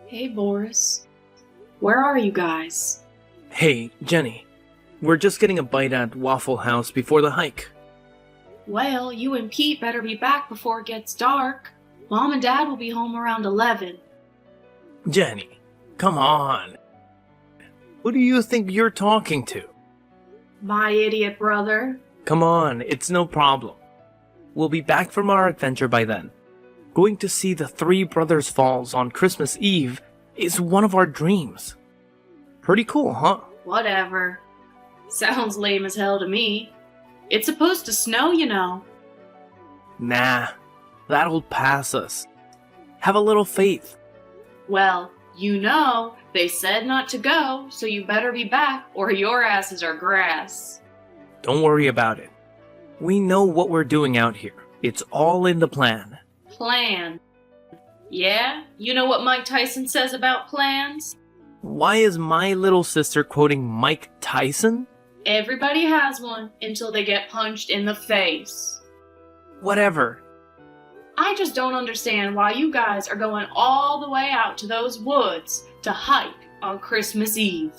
Hey, Boris. Where are you guys? Hey, Jenny. We're just getting a bite at Waffle House before the hike. Well, you and Pete better be back before it gets dark. Mom and Dad will be home around 11. Jenny, come on. Who do you think you're talking to? My idiot brother. Come on, it's no problem. We'll be back from our adventure by then. Going to see the Three Brothers Falls on Christmas Eve is one of our dreams. Pretty cool, huh? Whatever. Sounds lame as hell to me. It's supposed to snow, you know. Nah, that'll pass us. Have a little faith. Well, you know, they said not to go, so you better be back or your asses are grass. Don't worry about it. We know what we're doing out here. It's all in the plan. Plan. Yeah? You know what Mike Tyson says about plans? Why is my little sister quoting Mike Tyson? Everybody has one until they get punched in the face. Whatever. I just don't understand why you guys are going all the way out to those woods to hike on Christmas Eve.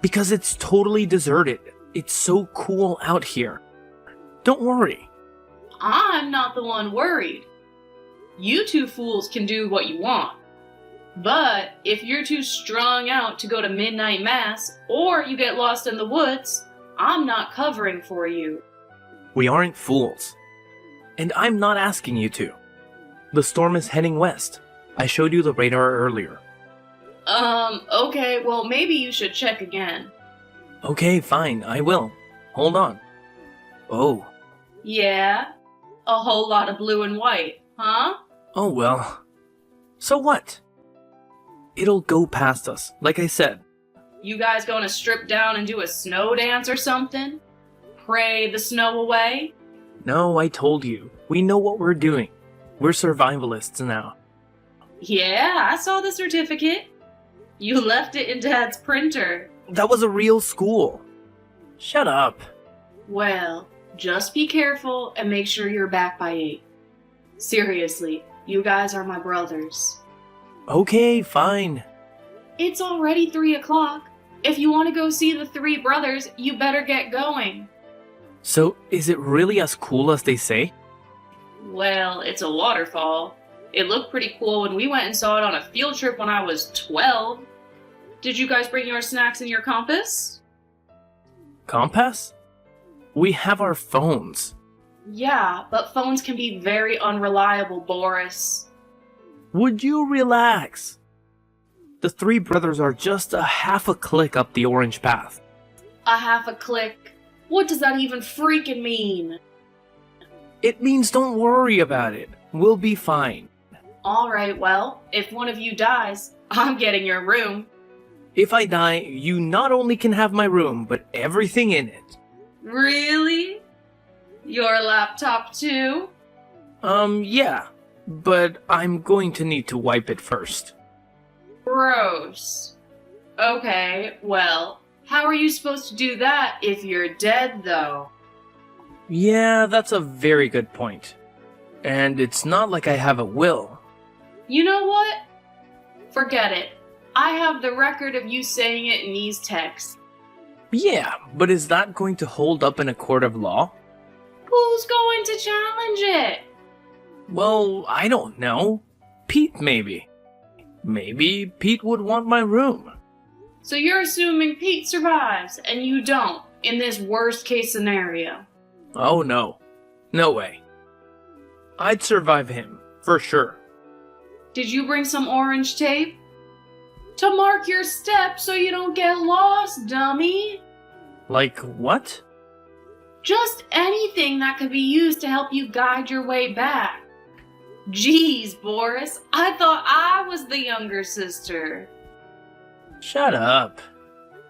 Because it's totally deserted. It's so cool out here. Don't worry. I'm not the one worried. You two fools can do what you want. But if you're too strung out to go to midnight mass, or you get lost in the woods, I'm not covering for you. We aren't fools. And I'm not asking you to. The storm is heading west. I showed you the radar earlier. Okay, well maybe you should check again. Okay, fine, I will. Hold on. Oh. Yeah? A whole lot of blue and white, huh? Oh well. So what? It'll go past us, like I said. You guys gonna strip down and do a snow dance or something? Pray the snow away? No, I told you. We know what we're doing. We're survivalists now. Yeah, I saw the certificate. You left it in Dad's printer. That was a real school. Shut up. Well, just be careful and make sure you're back by 8. Seriously, you guys are my brothers. Okay, fine. It's already 3 o'clock. If you want to go see the Three Brothers, you better get going. So, is it really as cool as they say? Well, it's a waterfall. It looked pretty cool when we went and saw it on a field trip when I was 12. Did you guys bring your snacks and your compass? Compass? We have our phones. Yeah, but phones can be very unreliable, Boris. Would you relax? The Three Brothers are just a half a click up the orange path. A half a click? What does that even freaking mean? It means don't worry about it. We'll be fine. Alright, well, if one of you dies, I'm getting your room. If I die, you not only can have my room, but everything in it. Really? Your laptop too? Yeah. But I'm going to need to wipe it first. Gross. Okay, well, how are you supposed to do that if you're dead, though? Yeah, that's a very good point. And it's not like I have a will. You know what? Forget it. I have the record of you saying it in these texts. Yeah, but is that going to hold up in a court of law? Who's going to challenge it? Well, I don't know. Pete, maybe. Maybe Pete would want my room. So you're assuming Pete survives, and you don't, in this worst-case scenario. Oh no. No way. I'd survive him, for sure. Did you bring some orange tape? To mark your steps so you don't get lost, dummy! Like what? Just anything that could be used to help you guide your way back. Jeez, Boris, I thought I was the younger sister. Shut up.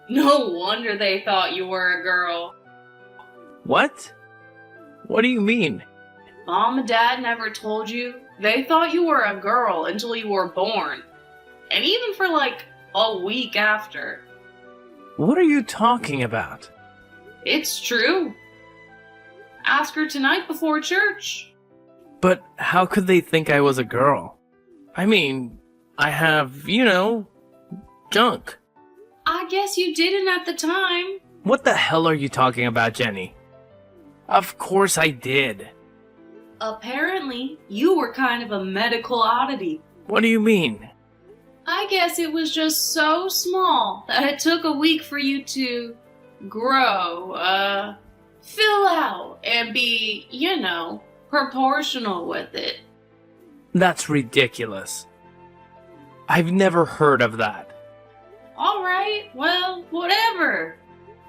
No wonder they thought you were a girl. What? What do you mean? Mom and Dad never told you? They thought you were a girl until you were born. And even for like a week after. What are you talking about? It's true. Ask her tonight before church. But how could they think I was a girl? I mean, I have, junk. I guess you didn't at the time. What the hell are you talking about, Jenny? Of course I did. Apparently, you were kind of a medical oddity. What do you mean? I guess it was just so small that it took a week for you to grow, fill out, and be, proportional with it. That's ridiculous. I've never heard of that. Alright, well, whatever.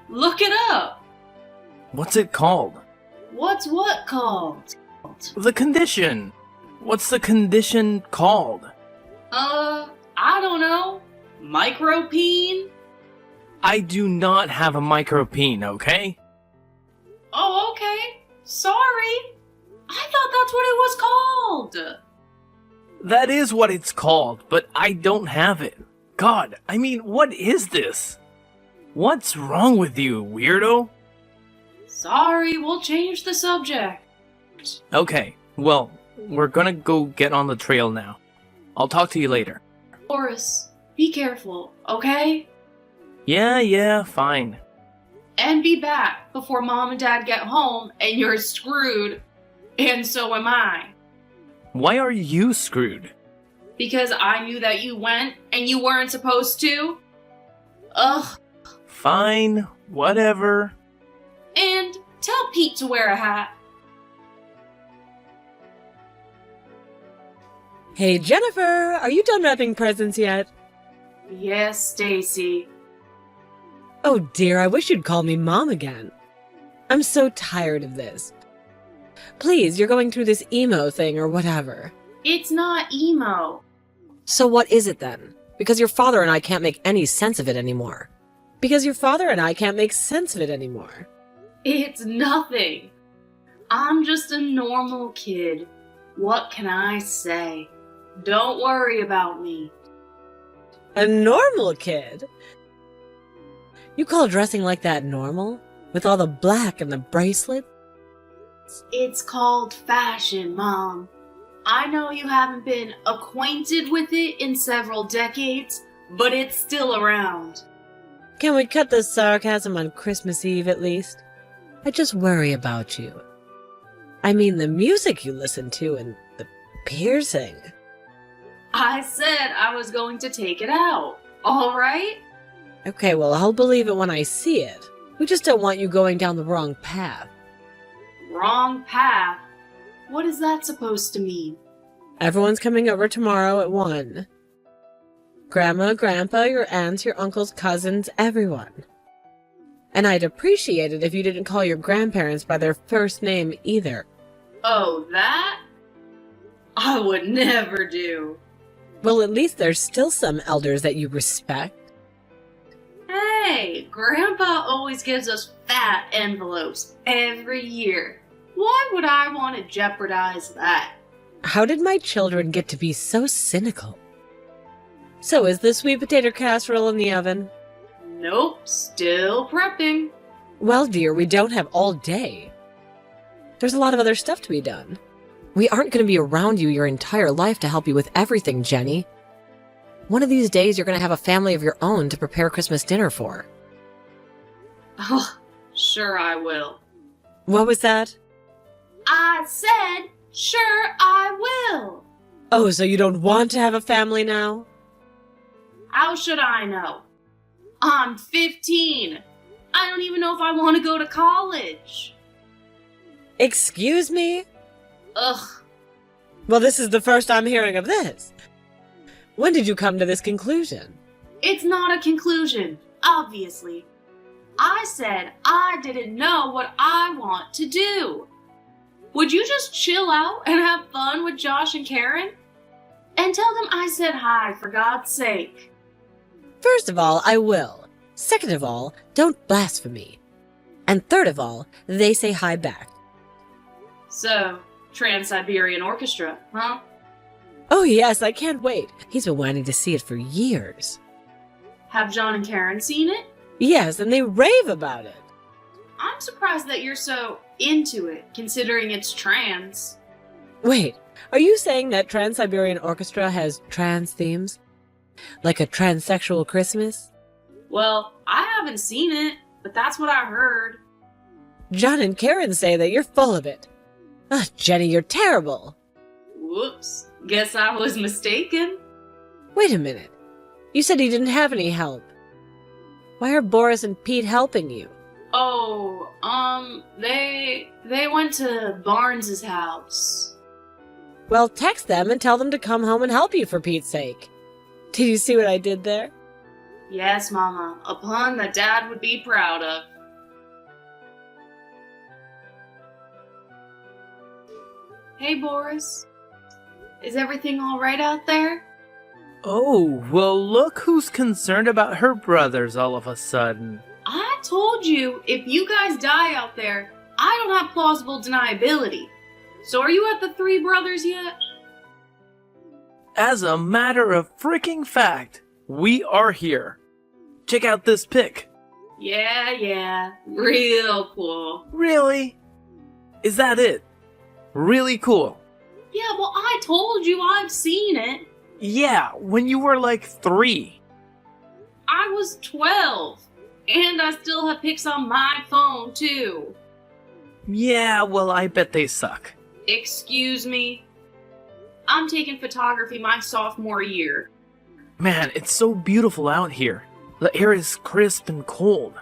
Look it up. What's it called? What's what called? The condition. What's the condition called? I don't know. Micropene? I do not have a micropene, okay? Oh, okay. Sorry. I thought that's what it was called. That is what it's called, but I don't have it. God, what is this? What's wrong with you, weirdo? Sorry, we'll change the subject. Okay, well, we're gonna go get on the trail now. I'll talk to you later. Horace, be careful, okay? Yeah, fine. And be back before Mom and Dad get home and you're screwed. And so am I. Why are you screwed? Because I knew that you went and you weren't supposed to. Ugh. Fine, whatever. And tell Pete to wear a hat. Hey, Jennifer, are you done wrapping presents yet? Yes, Stacy. Oh dear, I wish you'd call me Mom again. I'm so tired of this. Please, you're going through this emo thing or whatever. It's not emo. So what is it then? Because your father and I can't make any sense of it anymore. Because your father and I can't make sense of it anymore. It's nothing. I'm just a normal kid. What can I say? Don't worry about me. A normal kid? You call dressing like that normal? With all the black and the bracelet? It's called fashion, Mom. I know you haven't been acquainted with it in several decades, but it's still around. Can we cut the sarcasm on Christmas Eve at least? I just worry about you. I mean the music you listen to and the piercing. I said I was going to take it out, all right? Okay, well, I'll believe it when I see it. We just don't want you going down the wrong path. Wrong path? What is that supposed to mean? Everyone's coming over tomorrow at 1. Grandma, Grandpa, your aunts, your uncles, cousins, everyone. And I'd appreciate it if you didn't call your grandparents by their first name either. Oh, that? I would never do. Well, at least there's still some elders that you respect. Hey, Grandpa always gives us fat envelopes every year. Why would I want to jeopardize that? How did my children get to be so cynical? So is the sweet potato casserole in the oven? Nope, still prepping. Well, dear, we don't have all day. There's a lot of other stuff to be done. We aren't going to be around you your entire life to help you with everything, Jenny. One of these days, you're going to have a family of your own to prepare Christmas dinner for. Oh, sure I will. What was that? I said, sure I will. Oh, so you don't want to have a family now? How should I know? I'm 15. I don't even know if I want to go to college. Excuse me? Ugh. Well, this is the first I'm hearing of this. When did you come to this conclusion? It's not a conclusion, obviously. I said I didn't know what I want to do. Would you just chill out and have fun with Josh and Karen? And tell them I said hi, for God's sake. First of all, I will. Second of all, don't blaspheme. And third of all, they say hi back. So, Trans-Siberian Orchestra, huh? Oh yes, I can't wait. He's been wanting to see it for years. Have John and Karen seen it? Yes, and they rave about it. I'm surprised that you're so into it, considering it's trans. Wait, Are you saying that Trans-Siberian Orchestra has trans themes? Like a transsexual Christmas? Well, I haven't seen it, but that's what I heard. John and Karen say that you're full of it. Jenny, you're terrible. Whoops. Guess I was mistaken. Wait a minute. You said you didn't have any help. Why are Boris and Pete helping you? Oh, they went to Barnes's house. Well, text them and tell them to come home and help you, for Pete's sake. Did you see what I did there? Yes, Mama, a pun that Dad would be proud of. Hey, Boris. Is everything all right out there? Oh, well, look who's concerned about her brothers all of a sudden. I told you, if you guys die out there, I don't have plausible deniability. So are you at the Three Brothers yet? As a matter of freaking fact, we are here. Check out this pic. Yeah, real cool. Really? Is that it? Really cool. Yeah, well, I told you I've seen it. Yeah, when you were like 3. I was 12. And I still have pics on my phone, too. Yeah, well, I bet they suck. Excuse me? I'm taking photography my sophomore year. Man, it's so beautiful out here. The air is crisp and cold.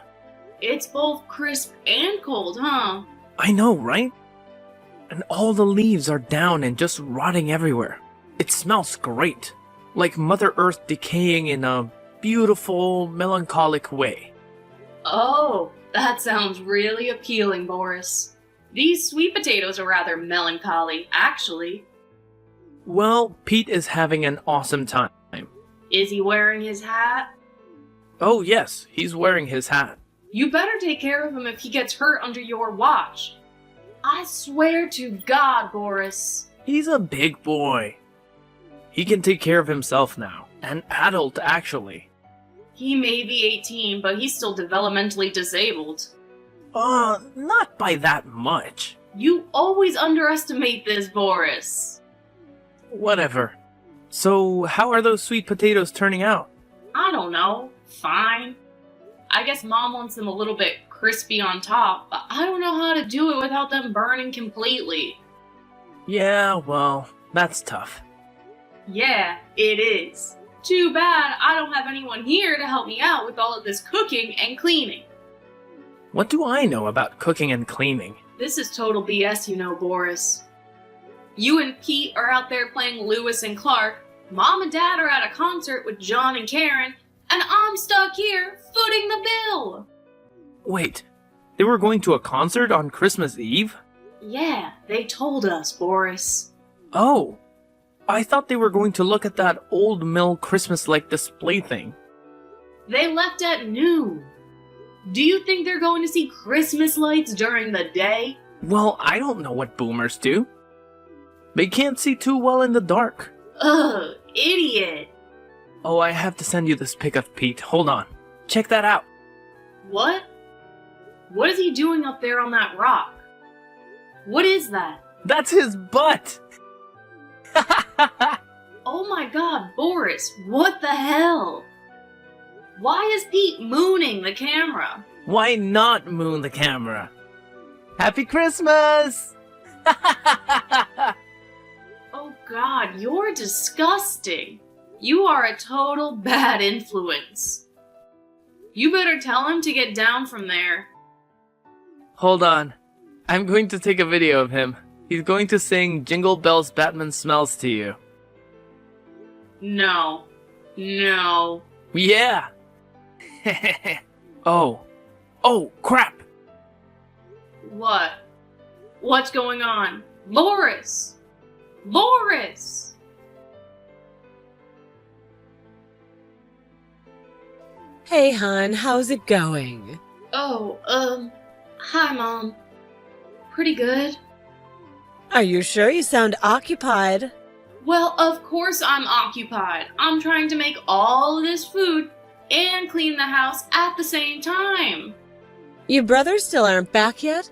It's both crisp and cold, huh? I know, right? And all the leaves are down and just rotting everywhere. It smells great. Like Mother Earth decaying in a beautiful, melancholic way. Oh, that sounds really appealing, Boris. These sweet potatoes are rather melancholy, actually. Well, Pete is having an awesome time. Is he wearing his hat? Oh yes, he's wearing his hat. You better take care of him if he gets hurt under your watch. I swear to God, Boris. He's a big boy. He can take care of himself now. An adult, actually. He may be 18, but he's still developmentally disabled. Not by that much. You always underestimate this, Boris. Whatever. So, how are those sweet potatoes turning out? I don't know. Fine. I guess Mom wants them a little bit crispy on top, but I don't know how to do it without them burning completely. Yeah, well, that's tough. Yeah, it is. Too bad I don't have anyone here to help me out with all of this cooking and cleaning. What do I know about cooking and cleaning? This is total BS, you know, Boris. You and Pete are out there playing Lewis and Clark, Mom and Dad are at a concert with John and Karen, and I'm stuck here footing the bill! Wait, they were going to a concert on Christmas Eve? Yeah, they told us, Boris. Oh, I thought they were going to look at that old mill Christmas-like display thing. They left at noon. Do you think they're going to see Christmas lights during the day? Well, I don't know what boomers do. They can't see too well in the dark. Ugh, idiot. Oh, I have to send you this pic of Pete. Hold on. Check that out. What? What is he doing up there on that rock? What is that? That's his butt! Oh my god, Boris, what the hell? Why is Pete mooning the camera? Why not moon the camera? Happy Christmas! Oh god, you're disgusting. You are a total bad influence. You better tell him to get down from there. Hold on. I'm going to take a video of him. He's going to sing Jingle Bells Batman Smells to you. No. No. Yeah! Oh. Oh, crap! What? What's going on? Boris! Boris! Hey, hon, how's it going? Oh, hi, Mom. Pretty good. Are you sure you sound occupied? Well, of course I'm occupied. I'm trying to make all of this food and clean the house at the same time. Your brothers still aren't back yet?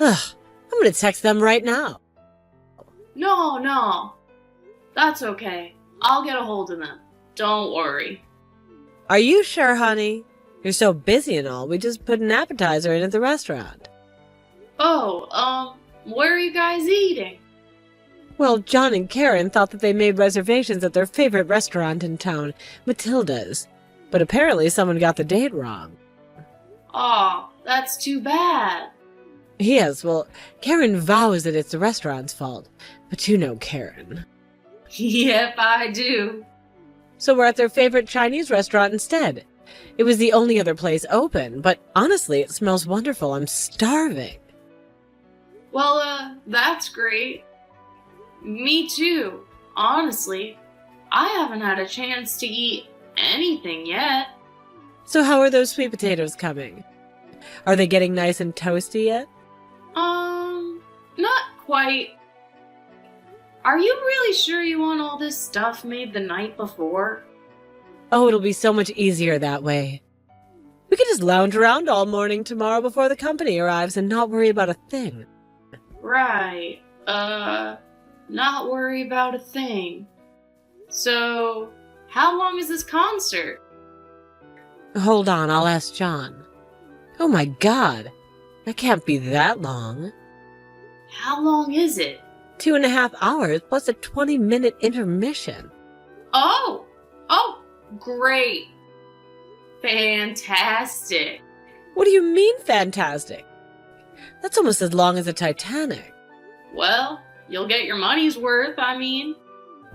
Ugh, I'm gonna text them right now. No. That's okay. I'll get a hold of them. Don't worry. Are you sure, honey? You're so busy and all, we just put an appetizer in at the restaurant. Oh, where are you guys eating? Well, John and Karen thought that they made reservations at their favorite restaurant in town, Matilda's. But apparently someone got the date wrong. Aw, that's too bad. Yes, well, Karen vows that it's the restaurant's fault. But you know Karen. Yep, I do. So we're at their favorite Chinese restaurant instead. It was the only other place open, but honestly, it smells wonderful. I'm starving. Well, that's great. Me too. Honestly, I haven't had a chance to eat anything yet. So how are those sweet potatoes coming? Are they getting nice and toasty yet? Not quite. Are you really sure you want all this stuff made the night before? Oh, it'll be so much easier that way. We can just lounge around all morning tomorrow before the company arrives and not worry about a thing. Right. Not worry about a thing. So, how long is this concert? Hold on, I'll ask John. Oh my god, that can't be that long. How long is it? 2.5 hours plus a 20-minute intermission. Oh, great. Fantastic. What do you mean, fantastic? That's almost as long as the Titanic. Well, you'll get your money's worth, I mean.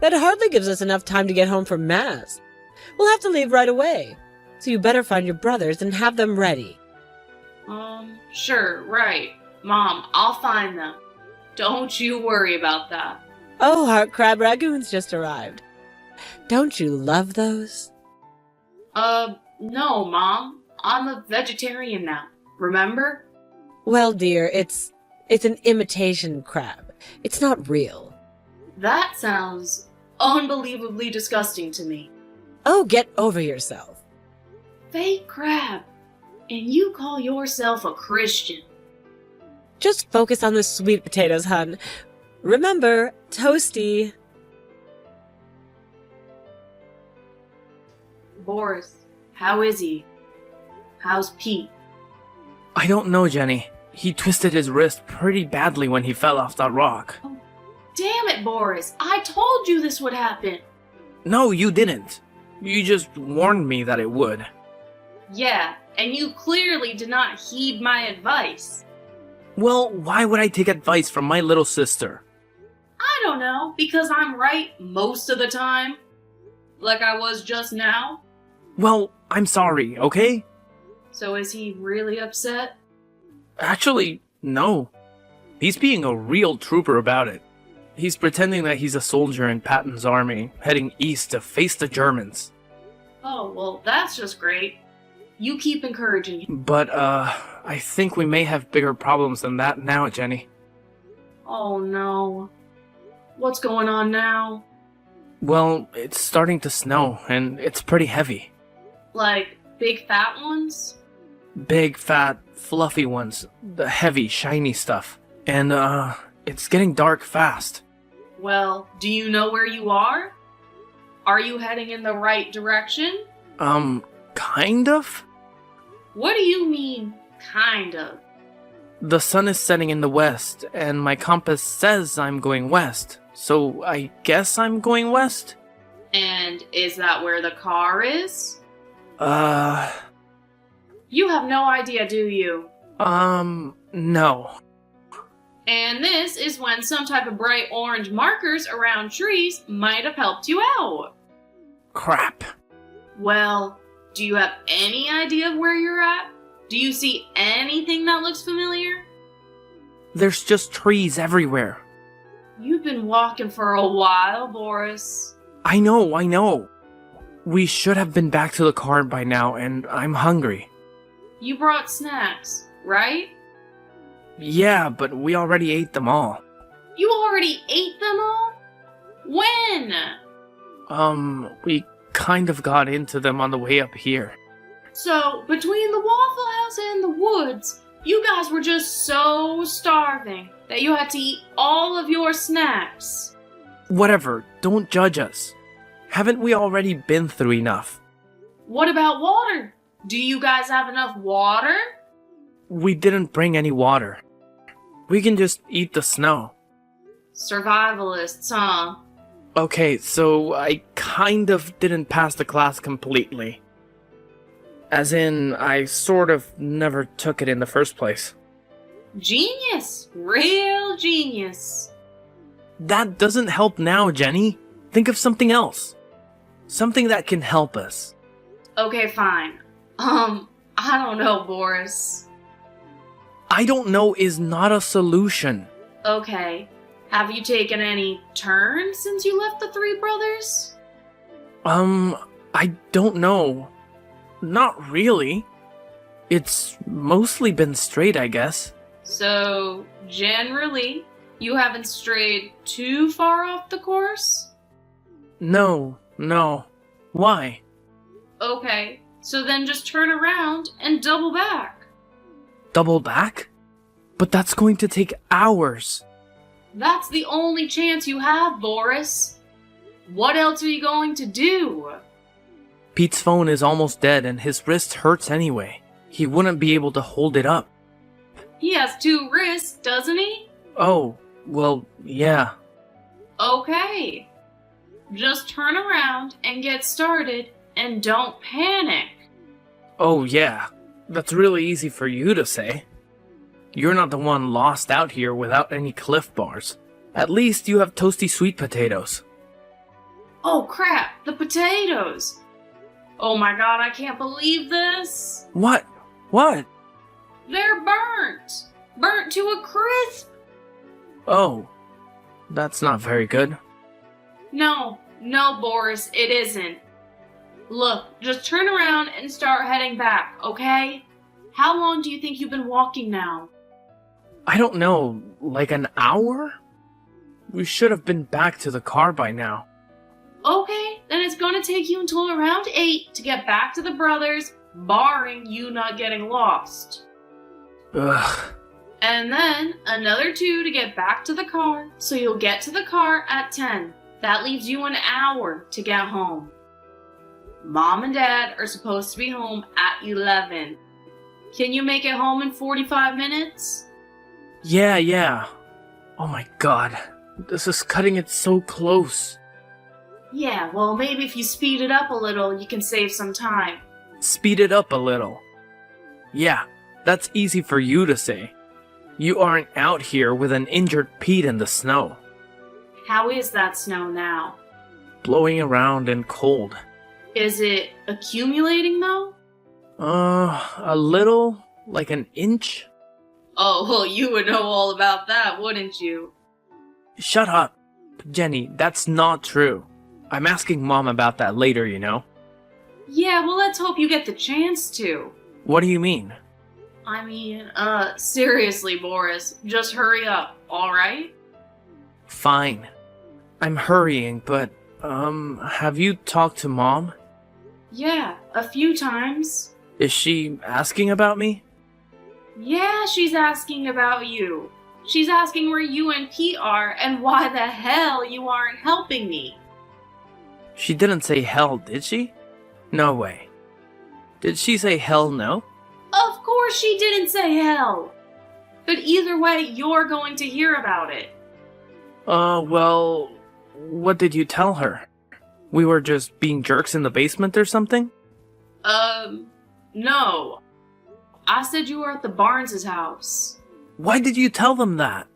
That hardly gives us enough time to get home from Mass. We'll have to leave right away. So you better find your brothers and have them ready. Sure, right. Mom, I'll find them. Don't you worry about that. Oh, heart crab ragoons just arrived. Don't you love those? No, Mom. I'm a vegetarian now. Remember? Well, dear, it's an imitation crab. It's not real. That sounds unbelievably disgusting to me. Oh, get over yourself. Fake crab. And you call yourself a Christian. Just focus on the sweet potatoes, hun. Remember, toasty. Boris, how is he? How's Pete? I don't know, Jenny. He twisted his wrist pretty badly when he fell off that rock. Oh, damn it, Boris. I told you this would happen. No, you didn't. You just warned me that it would. Yeah, and you clearly did not heed my advice. Well, why would I take advice from my little sister? I don't know, because I'm right most of the time. Like I was just now. Well, I'm sorry, okay? So is he really upset? Actually, no. He's being a real trooper about it. He's pretending that he's a soldier in Patton's army, heading east to face the Germans. Oh, well, that's just great. You keep encouraging him. But, I think we may have bigger problems than that now, Jenny. Oh, no. What's going on now? Well, it's starting to snow, and it's pretty heavy. Like, big fat ones? Big, fat, fluffy ones. The heavy, shiny stuff. And, it's getting dark fast. Well, do you know where you are? Are you heading in the right direction? Kind of? What do you mean, kind of? The sun is setting in the west, and my compass says I'm going west. So I guess I'm going west? And is that where the car is? You have no idea, do you? No. And this is when some type of bright orange markers around trees might have helped you out. Crap. Well, do you have any idea of where you're at? Do you see anything that looks familiar? There's just trees everywhere. You've been walking for a while, Boris. I know. We should have been back to the car by now, and I'm hungry. You brought snacks, right? Yeah, but we already ate them all. You already ate them all? When? We kind of got into them on the way up here. So, between the Waffle House and the woods, you guys were just so starving that you had to eat all of your snacks. Whatever, don't judge us. Haven't we already been through enough? What about water? Do you guys have enough water? We didn't bring any water. We can just eat the snow. Survivalists, huh? Okay, so I kind of didn't pass the class completely. As in, I sort of never took it in the first place. Genius! Real genius. That doesn't help now, Jenny. Think of something else. Something that can help us. Okay, fine. I don't know, Boris. I don't know is not a solution. Okay. Have you taken any turns since you left the Three Brothers? I don't know. Not really. It's mostly been straight, I guess. So, generally, you haven't strayed too far off the course? No. Why? Okay, so then just turn around and double back. Double back? But that's going to take hours. That's the only chance you have, Boris. What else are you going to do? Pete's phone is almost dead and his wrist hurts anyway. He wouldn't be able to hold it up. He has 2 wrists, doesn't he? Oh, well, yeah. Okay. Just turn around and get started, and don't panic. Oh, yeah. That's really easy for you to say. You're not the one lost out here without any Cliff Bars. At least you have toasty sweet potatoes. Oh crap, the potatoes! Oh my god, I can't believe this! What? What? They're burnt! Burnt to a crisp! Oh, that's not very good. No, Boris, it isn't. Look, just turn around and start heading back, okay? How long do you think you've been walking now? I don't know, like an hour? We should have been back to the car by now. Okay, then it's gonna take you until around 8 to get back to the Brothers, barring you not getting lost. Ugh. And then another 2 to get back to the car, so you'll get to the car at 10. That leaves you an hour to get home. Mom and Dad are supposed to be home at 11. Can you make it home in 45 minutes? Yeah. Oh my god. This is cutting it so close. Yeah, well, maybe if you speed it up a little, you can save some time. Speed it up a little. Yeah, that's easy for you to say. You aren't out here with an injured Pete in the snow. How is that snow now? Blowing around and cold. Is it accumulating, though? A little? Like an inch? Oh, well, you would know all about that, wouldn't you? Shut up. Jenny, that's not true. I'm asking Mom about that later, you know? Yeah, well, let's hope you get the chance to. What do you mean? I mean, seriously, Boris, just hurry up, alright? Fine. I'm hurrying, but, have you talked to Mom? Yeah, a few times. Is she asking about me? Yeah, she's asking about you. She's asking where you and Pete are and why the hell you aren't helping me. She didn't say hell, did she? No way. Did she say hell no? Of course she didn't say hell. But either way, you're going to hear about it. Well, what did you tell her? We were just being jerks in the basement or something? No. I said you were at the Barnes' house. Why did you tell them that?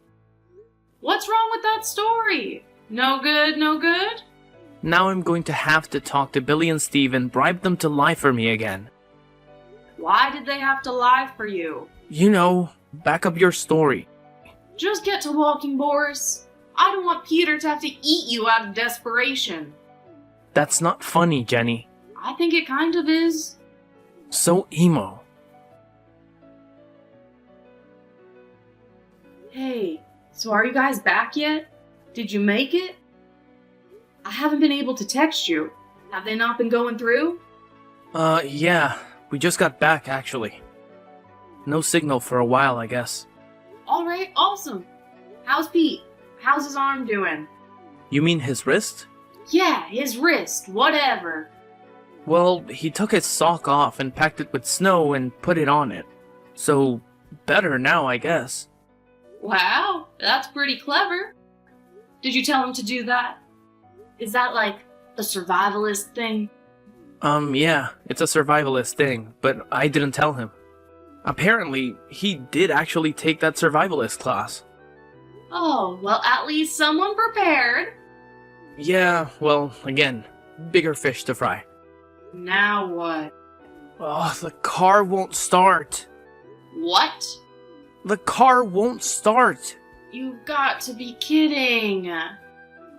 What's wrong with that story? No good, no good? Now I'm going to have to talk to Billy and Steve and bribe them to lie for me again. Why did they have to lie for you? You know, back up your story. Just get to walking, Boris. I don't want Peter to have to eat you out of desperation. That's not funny, Jenny. I think it kind of is. So emo. Hey, so are you guys back yet? Did you make it? I haven't been able to text you. Have they not been going through? Yeah. We just got back, actually. No signal for a while, I guess. Alright, awesome. How's Pete? How's his arm doing? You mean his wrist? Yeah, his wrist, whatever. Well, he took his sock off and packed it with snow and put it on it. So, better now, I guess. Wow, that's pretty clever. Did you tell him to do that? Is that like a survivalist thing? Yeah, it's a survivalist thing, but I didn't tell him. Apparently, he did actually take that survivalist class. Oh, well, at least someone prepared. Yeah, well, again, bigger fish to fry. Now what? Oh, the car won't start. What? The car won't start. You've got to be kidding.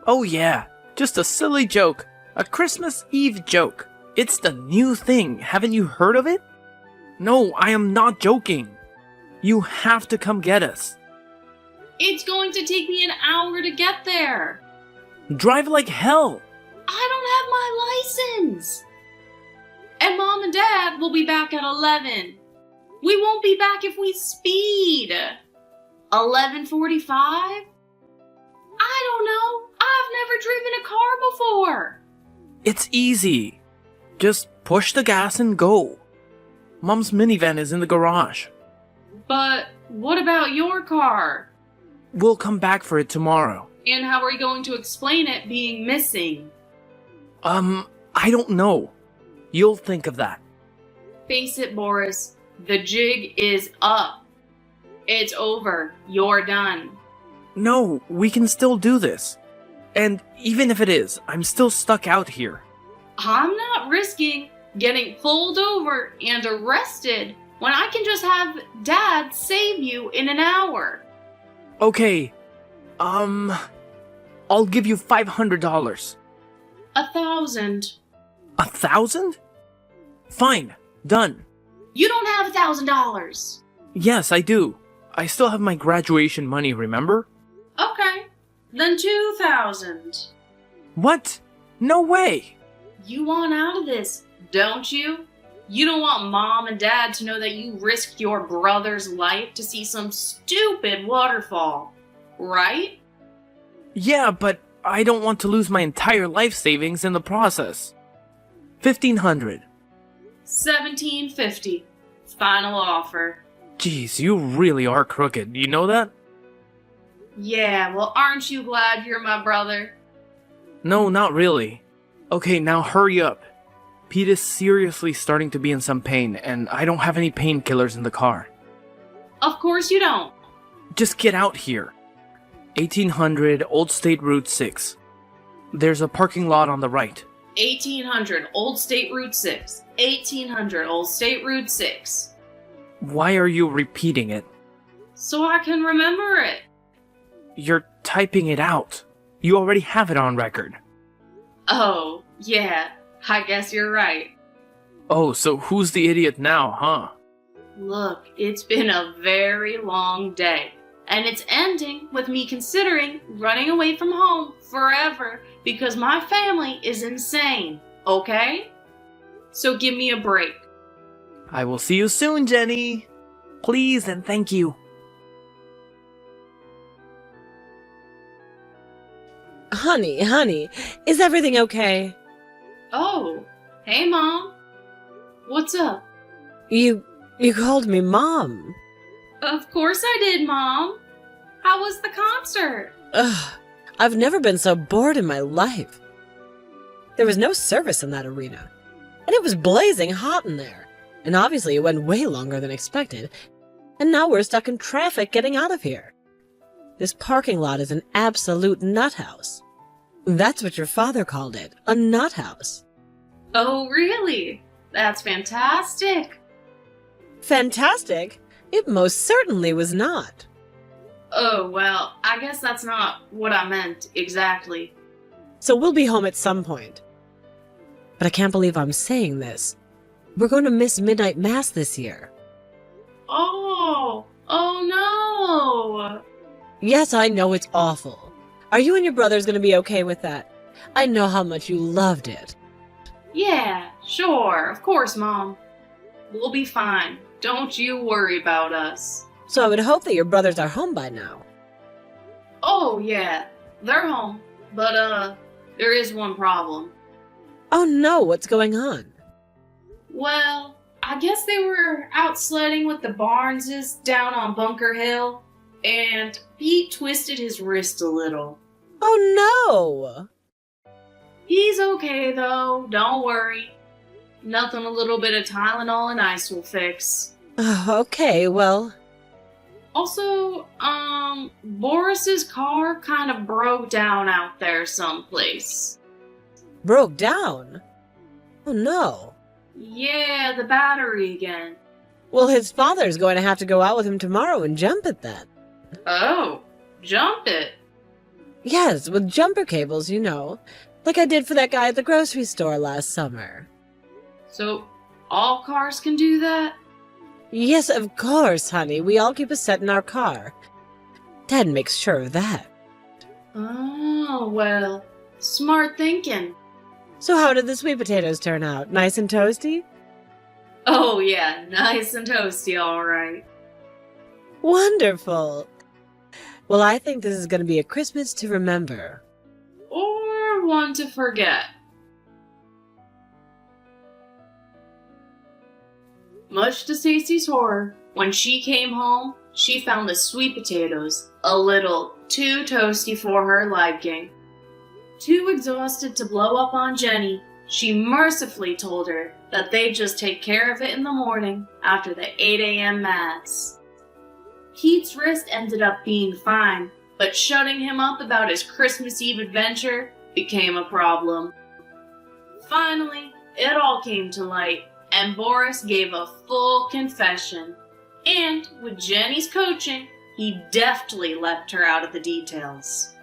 Oh yeah, just a silly joke. A Christmas Eve joke. It's the new thing. Haven't you heard of it? No, I am not joking. You have to come get us. It's going to take me an hour to get there. Drive like hell. I don't have my license. And Mom and Dad will be back at 11. We won't be back if we speed. 11:45? I don't know. I've never driven a car before. It's easy. Just push the gas and go. Mom's minivan is in the garage. But what about your car? We'll come back for it tomorrow. And how are you going to explain it being missing? I don't know. You'll think of that. Face it, Boris. The jig is up. It's over. You're done. No, we can still do this. And even if it is, I'm still stuck out here. I'm not risking getting pulled over and arrested when I can just have Dad save you in an hour. Okay, I'll give you $500. 1,000. 1,000? Fine, done. You don't have $1,000. Yes, I do. I still have my graduation money, remember? Okay, then 2,000. What? No way! You want out of this, don't you? You don't want Mom and Dad to know that you risked your brother's life to see some stupid waterfall, right? Yeah, but I don't want to lose my entire life savings in the process. 1,500. 1750. Final offer. Jeez, you really are crooked, you know that? Yeah, well, aren't you glad you're my brother? No, not really. Okay, now hurry up. Pete is seriously starting to be in some pain, and I don't have any painkillers in the car. Of course you don't. Just get out here. 1800 Old State Route 6. There's a parking lot on the right. 1800 Old State Route 6. 1800 Old State Route 6. Why are you repeating it? So I can remember it. You're typing it out. You already have it on record. Oh, yeah, I guess you're right. Oh, so who's the idiot now, huh? Look, it's been a very long day, and it's ending with me considering running away from home forever because my family is insane, okay? So give me a break. I will see you soon, Jenny. Please and thank you. Honey, is everything okay? Oh, hey Mom. What's up? You called me Mom. Of course I did, Mom. How was the concert? Ugh, I've never been so bored in my life. There was no service in that arena, and it was blazing hot in there. And obviously it went way longer than expected, and now we're stuck in traffic getting out of here. This parking lot is an absolute nut house. That's what your father called it, a nut house. Oh, really? That's fantastic. Fantastic? It most certainly was not. Oh, well, I guess that's not what I meant exactly. So we'll be home at some point. But I can't believe I'm saying this. We're going to miss Midnight Mass this year. Oh no! Yes, I know it's awful. Are you and your brothers going to be okay with that? I know how much you loved it. Yeah, sure, of course, Mom. We'll be fine. Don't you worry about us. So I would hope that your brothers are home by now. Oh, yeah, they're home. But, there is one problem. Oh no, what's going on? Well, I guess they were out sledding with the Barneses down on Bunker Hill, and Pete twisted his wrist a little. Oh He's okay, though, don't worry. Nothing a little bit of Tylenol and ice will fix. no. Okay, well, Also, Boris's car kind of broke down out there someplace. broke down. Oh no. Yeah, the battery again. Well, his father's going to have to go out with him tomorrow and jump it then. Oh, jump it. Yes, with jumper cables, you know. Like I did for that guy at the grocery store last summer. So, all cars can do that? Yes, of course, honey. We all keep a set in our car. Dad makes sure of that. Oh, well, smart thinking. So how did the sweet potatoes turn out? Nice and toasty? Oh, yeah, nice and toasty, alright. Wonderful. Well, I think this is going to be a Christmas to remember. Or one to forget. Much to Stacy's horror, when she came home, she found the sweet potatoes a little too toasty for her liking. Too exhausted to blow up on Jenny, she mercifully told her that they'd just take care of it in the morning after the 8 a.m. Mass. Pete's wrist ended up being fine, but shutting him up about his Christmas Eve adventure became a problem. Finally, it all came to light, and Boris gave a full confession. And, with Jenny's coaching, he deftly left her out of the details.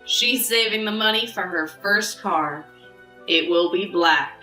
She's saving the money for her first car. It will be black.